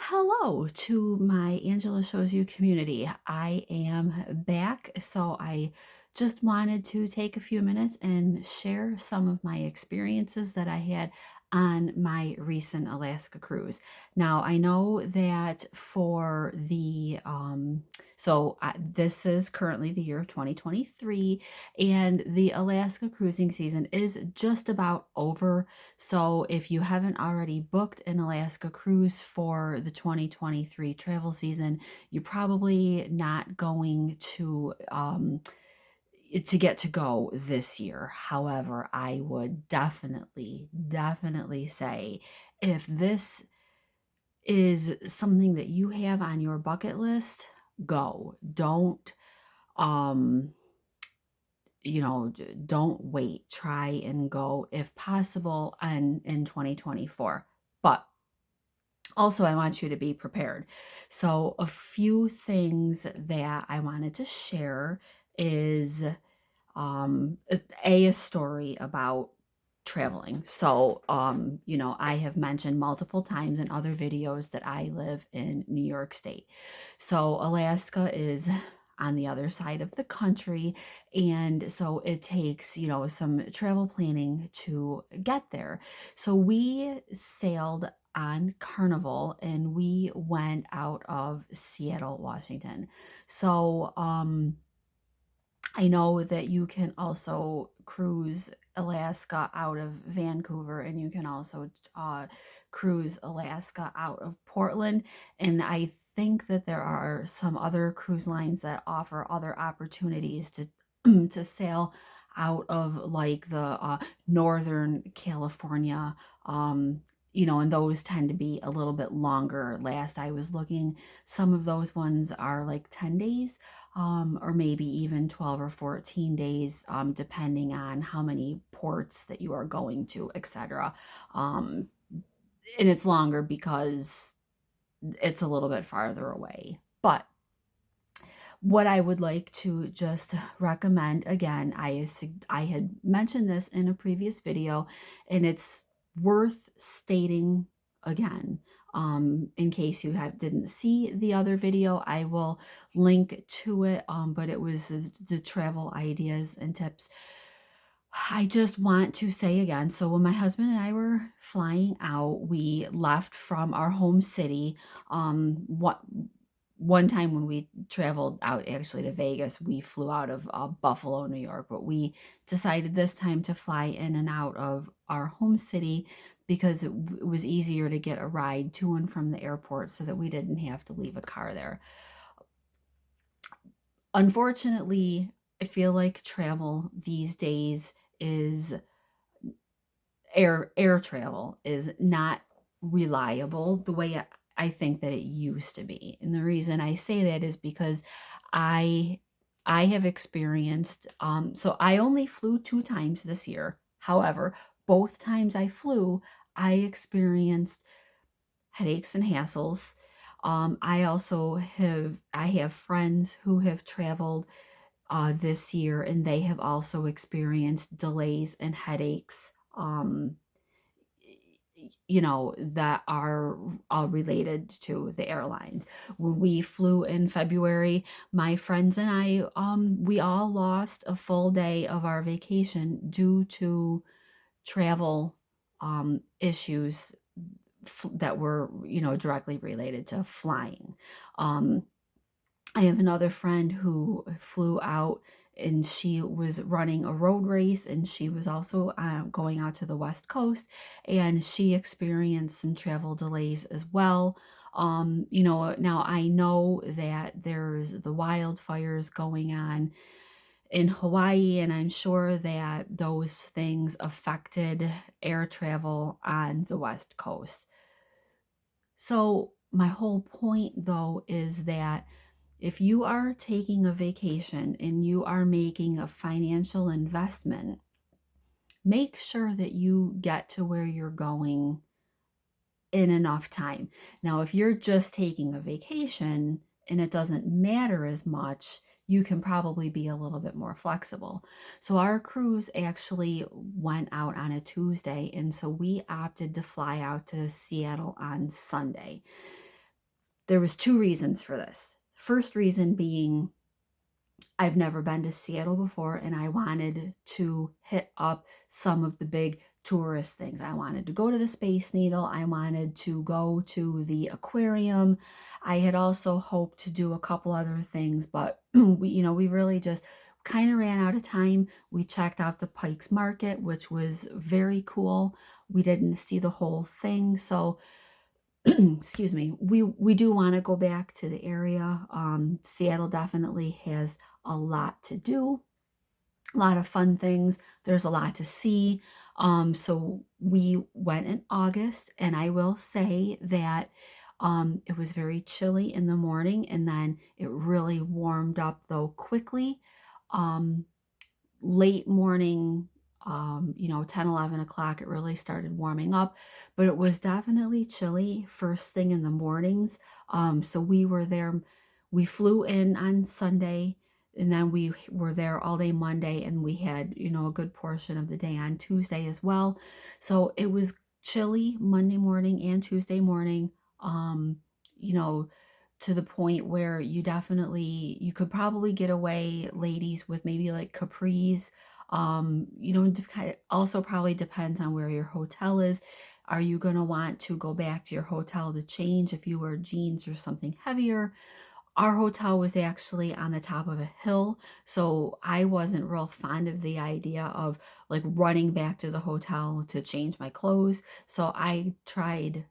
Hello to my Angela Shows You community. I am back, so I just wanted to take a few minutes and share some of my experiences that I had on my recent Alaska cruise. Now, I know that for this is currently the year of 2023, and the Alaska cruising season is just about over. So if you haven't already booked an Alaska cruise for the 2023 travel season, you're probably not going to get to go this year. However, I would definitely say if this is something that you have on your bucket list, go. Um, don't wait. Try and go if possible and in 2024. But also, I want you to be prepared. So, a few things that I wanted to share is a story about traveling. So, I have mentioned multiple times in other videos that I live in New York State. So, Alaska is on the other side of the country, and so it takes, some travel planning to get there. So, we sailed on Carnival and we went out of Seattle, Washington. So, I know that you can also cruise Alaska out of Vancouver, and you can also cruise Alaska out of Portland. And I think that there are some other cruise lines that offer other opportunities to to sail out of like the Northern California. And those tend to be a little bit longer. Last I was looking, some of those ones are like 10 days, or maybe even 12 or 14 days, depending on how many ports that you are going to, etc. Um, and it's longer because it's a little bit farther away. But what I would like to just recommend again, I had mentioned this in a previous video, and it's worth stating again. In case you didn't see the other video, I will link to it. But it was the travel ideas and tips. I just want to say again, so when my husband and I were flying out, we left from our home city. What one time when we traveled out actually to Vegas, we flew out of Buffalo, New York, but we decided this time to fly in and out of our home city because it was easier to get a ride to and from the airport so that we didn't have to leave a car there. Unfortunately, I feel like travel these days is air travel is not reliable the way I think that it used to be. And the reason I say that is because I I have experienced so I only flew 2 times this year. However, both times I flew, I experienced headaches and hassles. I have friends who have traveled this year, and they have also experienced delays and headaches. That are all related to the airlines. When we flew in February, my friends and I, we all lost a full day of our vacation due to travel issues that were, directly related to flying. Um, I have another friend who flew out and she was running a road race, and she was also going out to the West Coast, and she experienced some travel delays as well. Now I know that there's the wildfires going on in Hawaii, and I'm sure that those things affected air travel on the West Coast. So, my whole point though is that if you are taking a vacation and you are making a financial investment, make sure that you get to where you're going in enough time. Now, if you're just taking a vacation and it doesn't matter as much, you can probably be a little bit more flexible. So, our cruise actually went out on a Tuesday, and so we opted to fly out to Seattle on Sunday. There was two reasons for this. First reason being I've never been to Seattle before, and I wanted to hit up some of the big tourist things. I wanted to go to the Space Needle. I wanted to go to the aquarium. I had also hoped to do a couple other things, but we really just kind of ran out of time. We checked out the Pikes Market, which was very cool. We didn't see the whole thing, so excuse me, we do want to go back to the area. Seattle definitely has a lot to do, a lot of fun things. There's a lot to see. So we went in August, and I will say that it was very chilly in the morning, and then it really warmed up though quickly. Um, Late morning, 10, 11 o'clock, it really started warming up, but it was definitely chilly first thing in the mornings. So we were there, we flew in on Sunday, and then we were there all day Monday, and we had, a good portion of the day on Tuesday as well. So it was chilly Monday morning and Tuesday morning. Um, you know, to the point where you could probably get away, ladies, with maybe like capris. It also probably depends on where your hotel is. Are you going to want to go back to your hotel to change if you wear jeans or something heavier? Our hotel was actually on the top of a hill, so I wasn't real fond of the idea of like running back to the hotel to change my clothes. So I tried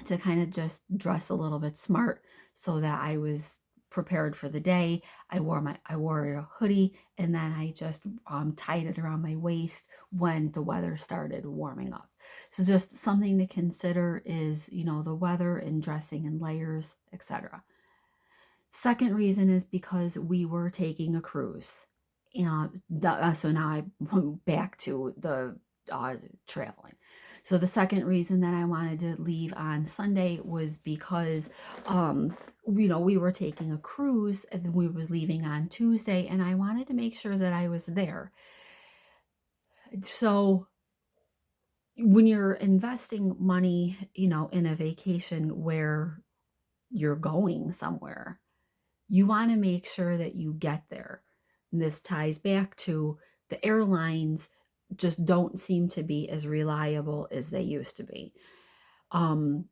to kind of just dress a little bit smart so that I was prepared for the day. I wore a hoodie, and then I just tied it around my waist when the weather started warming up. So just something to consider is, the weather and dressing in layers, etc. Second reason is because we were taking a cruise. And so now I'm back to the traveling. So the second reason that I wanted to leave on Sunday was because, we were taking a cruise, and then we were leaving on Tuesday, and I wanted to make sure that I was there. So when you're investing money, in a vacation where you're going somewhere, you want to make sure that you get there. And this ties back to the airlines just don't seem to be as reliable as they used to be. Um,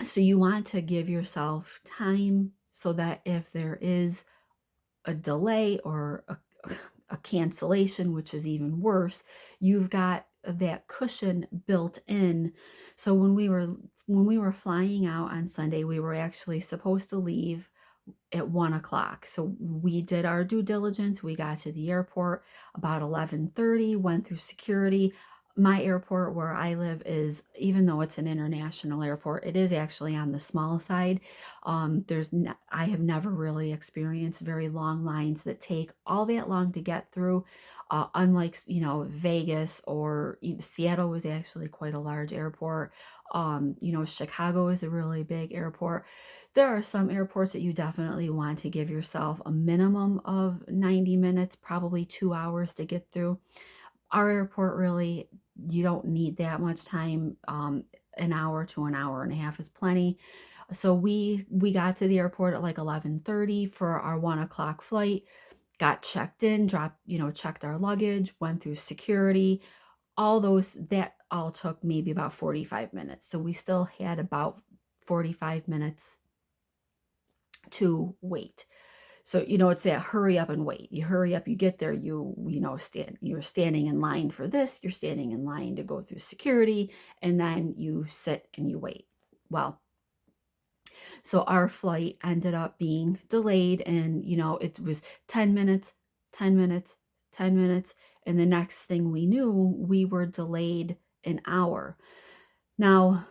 so you want to give yourself time so that if there is a delay or a cancellation, which is even worse, you've got that cushion built in. So when we were flying out on Sunday, we were actually supposed to leave at 1 o'clock. So we did our due diligence. We got to the airport about 11:30, went through security. My airport where I live is, even though it's an international airport, it is actually on the small side. I have never really experienced very long lines that take all that long to get through. Unlike, Vegas or Seattle was actually quite a large airport. Chicago is a really big airport. There are some airports that you definitely want to give yourself a minimum of 90 minutes, probably 2 hours to get through. Our airport, really, you don't need that much time. An hour to an hour and a half is plenty. So we got to the airport at like 11:30 for our 1 o'clock flight, got checked in, checked our luggage, went through security. That all took maybe about 45 minutes. So we still had about 45 minutes to wait. So, it's that hurry up and wait. You hurry up, you get there, you're standing in line for this, you're standing in line to go through security, and then you sit and you wait. Well, so our flight ended up being delayed, and, it was 10 minutes, 10 minutes, 10 minutes. And the next thing we knew, we were delayed an hour. Now,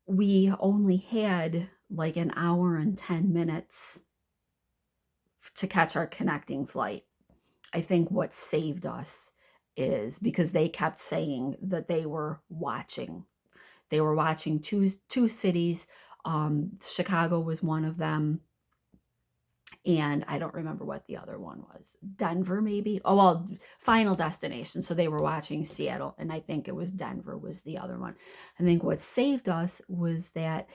we only had like an hour and 10 minutes to catch our connecting flight. I think what saved us is because they kept saying that they were watching. They were watching two cities. Chicago was one of them, and I don't remember what the other one was. Denver, maybe. Oh well, Final Destination. So they were watching Seattle, and I think it was Denver was the other one. I think what saved us was that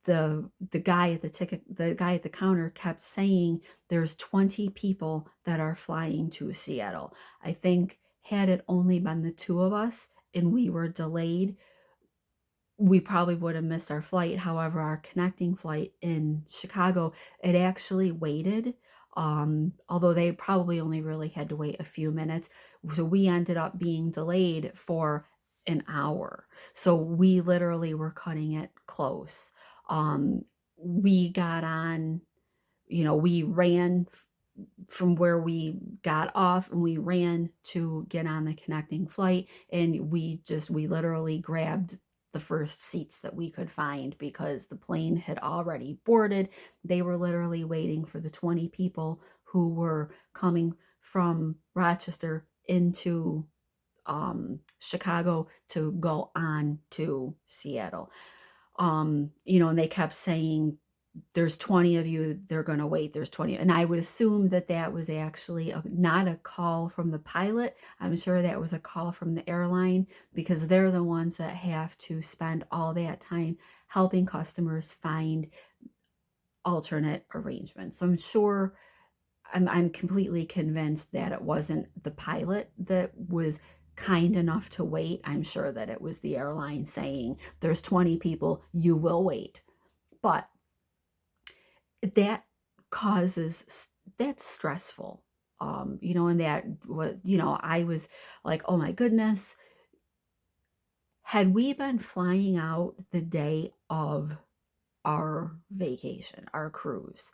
the guy at the counter kept saying there's 20 people that are flying to Seattle. I think had it only been the two of us and we were delayed, we probably would have missed our flight. However, our connecting flight in Chicago, it actually waited. Although they probably only really had to wait a few minutes. So we ended up being delayed for an hour. So we literally were cutting it close. We got on, we ran from where we got off and we ran to get on the connecting flight, and we literally grabbed the first seats that we could find because the plane had already boarded. They were literally waiting for the 20 people who were coming from Rochester into Chicago to go on to Seattle. And they kept saying, there's 20 of you, they're going to wait, there's 20. And I would assume that that was actually not a call from the pilot. I'm sure that was a call from the airline, because they're the ones that have to spend all that time helping customers find alternate arrangements. So I'm sure, I'm completely convinced that it wasn't the pilot that was kind enough to wait. I'm sure that it was the airline saying, there's 20 people, you will wait. But that that's stressful. And that was, I was like, oh my goodness, had we been flying out the day of our vacation, our cruise,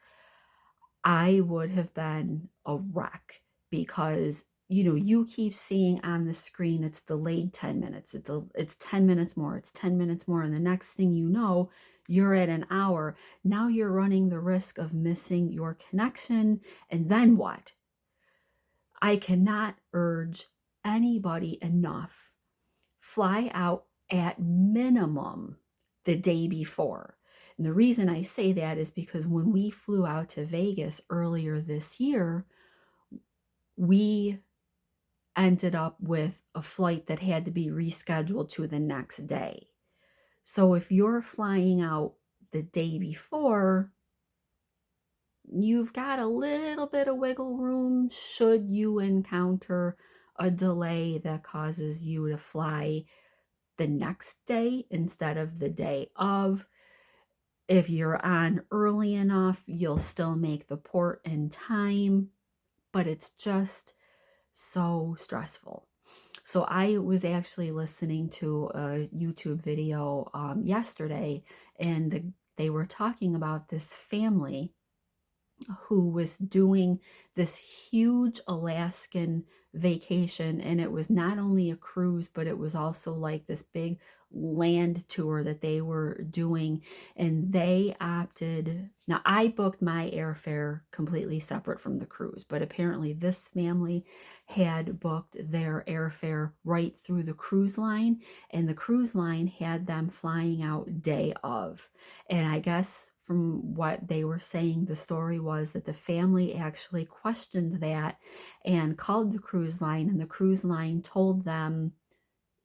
I would have been a wreck, because you keep seeing on the screen it's delayed 10 minutes. It's 10 minutes more. It's 10 minutes more, and the next thing you know, you're at an hour. Now you're running the risk of missing your connection, and then what? I cannot urge anybody enough. Fly out at minimum the day before. And the reason I say that is because when we flew out to Vegas earlier this year, we ended up with a flight that had to be rescheduled to the next day. So if you're flying out the day before, you've got a little bit of wiggle room should you encounter a delay that causes you to fly the next day instead of the day of. If you're on early enough, you'll still make the port in time, but it's just so stressful. So I was actually listening to a YouTube video yesterday, and they were talking about this family who was doing this huge Alaskan vacation. And it was not only a cruise, but it was also like this big land tour that they were doing. And they opted, now I booked my airfare completely separate from the cruise, but apparently this family had booked their airfare right through the cruise line, and the cruise line had them flying out day of. And I guess from what they were saying, the story was that the family actually questioned that and called the cruise line, and the cruise line told them,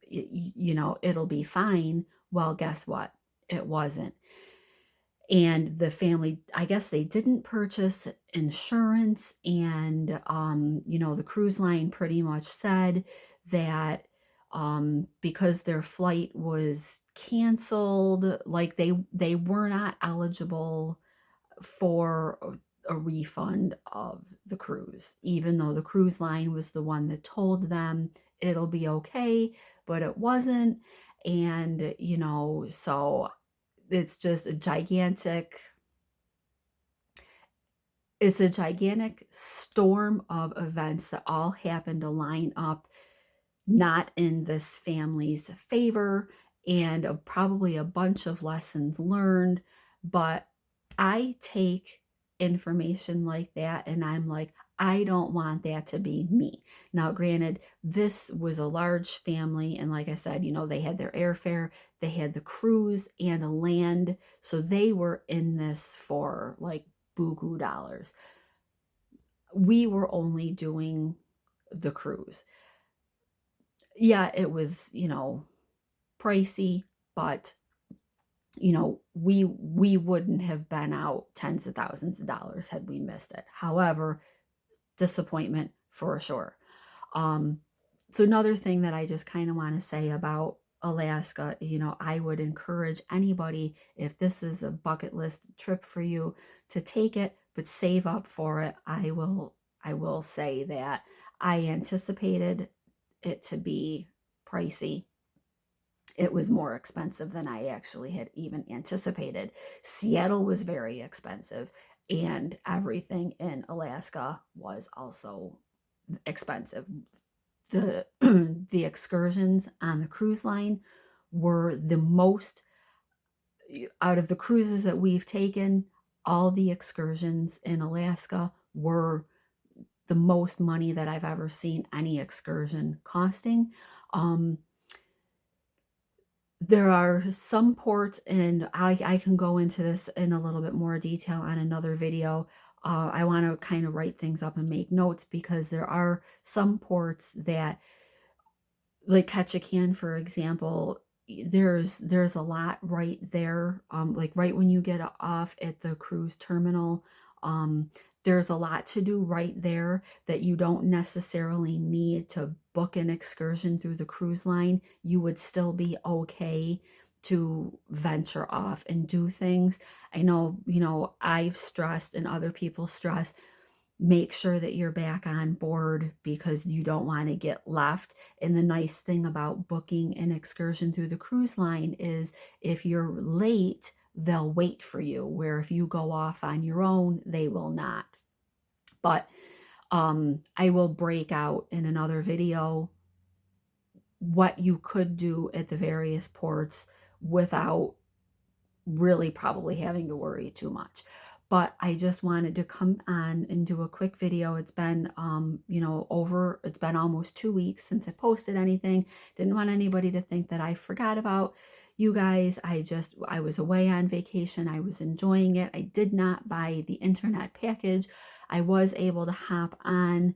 it'll be fine. Well, guess what? It wasn't. And the family, I guess they didn't purchase insurance. And, the cruise line pretty much said that because their flight was canceled, like they were not eligible for a refund of the cruise, even though the cruise line was the one that told them it'll be okay, but it wasn't. And, so it's just it's a gigantic storm of events that all happen to line up not in this family's favor, and probably a bunch of lessons learned. But I take information like that and I'm like, I don't want that to be me. Now, granted, this was a large family, and like I said, they had their airfare, they had the cruise and a land, so they were in this for like buku dollars. We were only doing the cruise. Yeah, it was, pricey, but you know, we wouldn't have been out tens of thousands of dollars had we missed it. However, disappointment for sure. Um, so another thing that I just kind of want to say about Alaska, you know, I would encourage anybody, if this is a bucket list trip for you, to take it, but save up for it. I will say that I anticipated it to be pricey. It was more expensive than I actually had even anticipated. Seattle was very expensive, and everything in Alaska was also expensive. The the excursions on the cruise line were the most out of the cruises that we've taken. All the excursions in Alaska were the most money that I've ever seen any excursion costing. Um, there are some ports, and I can go into this in a little bit more detail on another video. I want to kind of write things up and make notes, because there are some ports that, like Ketchikan, for example, there's a lot right there. Like right when you get off at the cruise terminal, um, there's a lot to do right there that you don't necessarily need to book an excursion through the cruise line. You would still be okay to venture off and do things. I know, you know, I've stressed and other people stress, make sure that you're back on board because you don't want to get left. And the nice thing about booking an excursion through the cruise line is if you're late, they'll wait for you, where if you go off on your own, they will not. But I will break out in another video what you could do at the various ports without really probably having to worry too much. But I just wanted to come on and do a quick video. It's been, you know, it's been almost 2 weeks since I posted anything. Didn't want anybody to think that I forgot about you guys. I was away on vacation. I was enjoying it. I did not buy the internet package. I was able to hop on,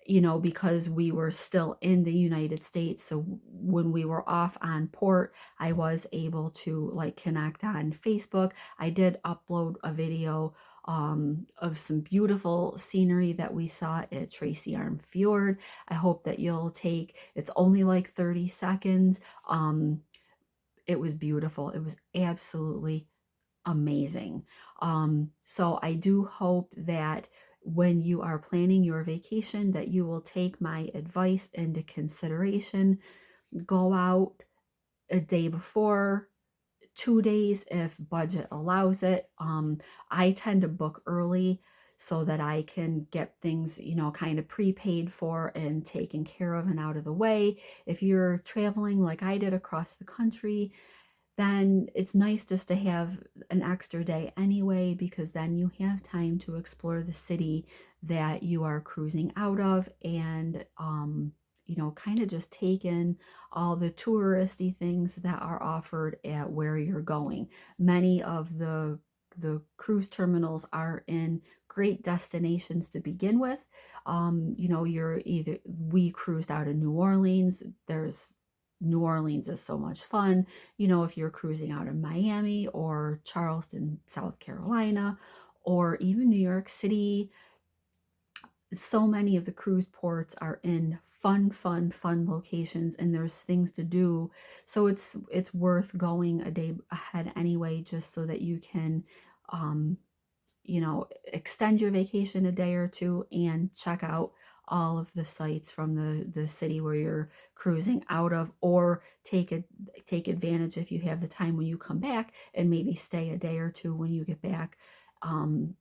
you know, because we were still in the United States. So when we were off on port, I was able to like connect on Facebook. I did upload a video of some beautiful scenery that we saw at Tracy Arm Fjord. I hope that you'll take, it's only like 30 seconds. It was beautiful. It was absolutely amazing. So I do hope that when you are planning your vacation, that you will take my advice into consideration. Go out a day before, 2 days if budget allows it. I tend to book early so that I can get things, you know, kind of prepaid for and taken care of and out of the way. If you're traveling like I did across the country, then it's nice just to have an extra day anyway, because then you have time to explore the city that you are cruising out of, and you know, kind of just take in all the touristy things that are offered at where you're going. Many of the cruise terminals are in great destinations to begin with. You know, we cruised out of New Orleans. New Orleans is so much fun. You know, if you're cruising out in Miami or Charleston, South Carolina, or even New York City, so many of the cruise ports are in fun locations, and there's things to do. So it's worth going a day ahead anyway, just so that you can um, you know, extend your vacation a day or two and check out all of the sites from the city where you're cruising out of, or take advantage if you have the time when you come back, and maybe stay a day or two when you get back, um,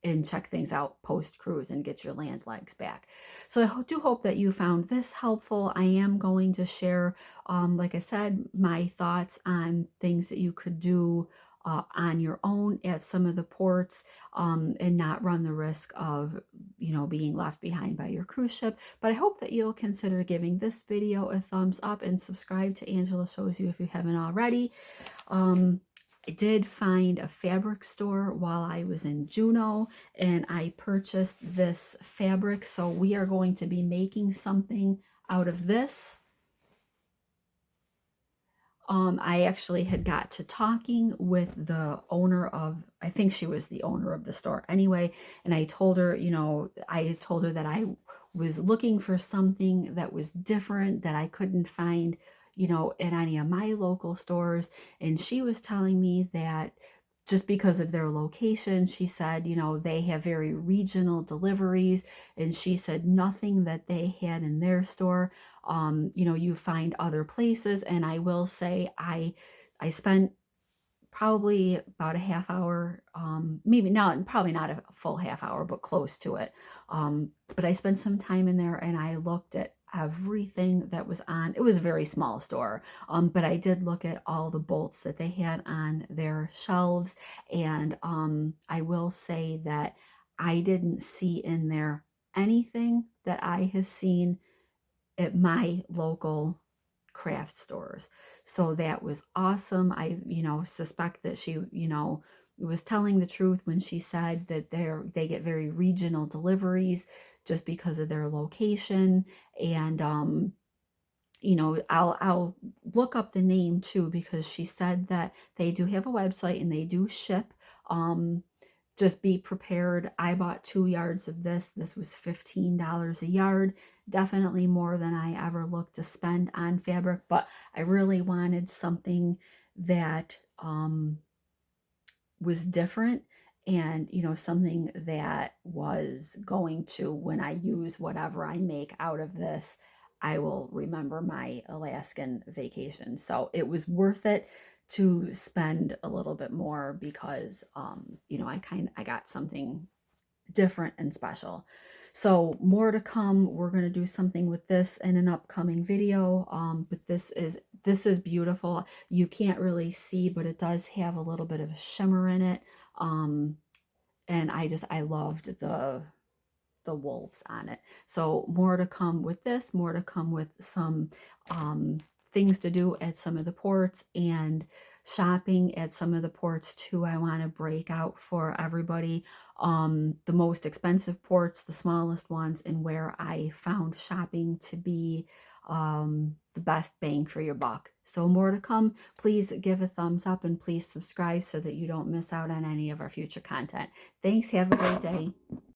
and check things out post cruise and get your land legs back. So I do hope that you found this helpful. I am going to share, like I said, my thoughts on things that you could do on your own at some of the ports, and not run the risk of, you know, being left behind by your cruise ship. But I hope that you'll consider giving this video a thumbs up and subscribe to Angela Shows You if you haven't already. I did find a fabric store while I was in Juneau, and I purchased this fabric. So we are going to be making something out of this. I actually had got to talking with the owner of, I think she was the owner of the store anyway, and I told her, I told her that I was looking for something that was different that I couldn't find, at any of my local stores. And she was telling me that just because of their location, she said, they have very regional deliveries. And she said nothing that they had in their store, you find other places. And I will say, I spent probably about a half hour, maybe not, probably not a full half hour, but close to it. But I spent some time in there and I looked at everything that was on. It was a very small store, but I did look at all the bolts that they had on their shelves. And I will say that I didn't see in there anything that I have seen at my local craft stores. So that was awesome. I, suspect that she, was telling the truth when she said that they get very regional deliveries just because of their location. And I'll look up the name too, because she said that they do have a website and they do ship. Um, just be prepared. I bought 2 yards of this. This was $15 a yard. Definitely more than I ever looked to spend on fabric, but I really wanted something that was different, and something that was going to, when I use whatever I make out of this, I will remember my Alaskan vacation. So it was worth it to spend a little bit more because I got something different and special. So more to come. We're going to do something with this in an upcoming video. But this is beautiful. You can't really see, but it does have a little bit of a shimmer in it. And I loved the wolves on it. So more to come with this, more to come with some things to do at some of the ports and shopping at some of the ports too. I want to break out for everybody the most expensive ports, the smallest ones, and where I found shopping to be the best bang for your buck. So more to come. Please give a thumbs up and please subscribe so that you don't miss out on any of our future content. Thanks. Have a great day.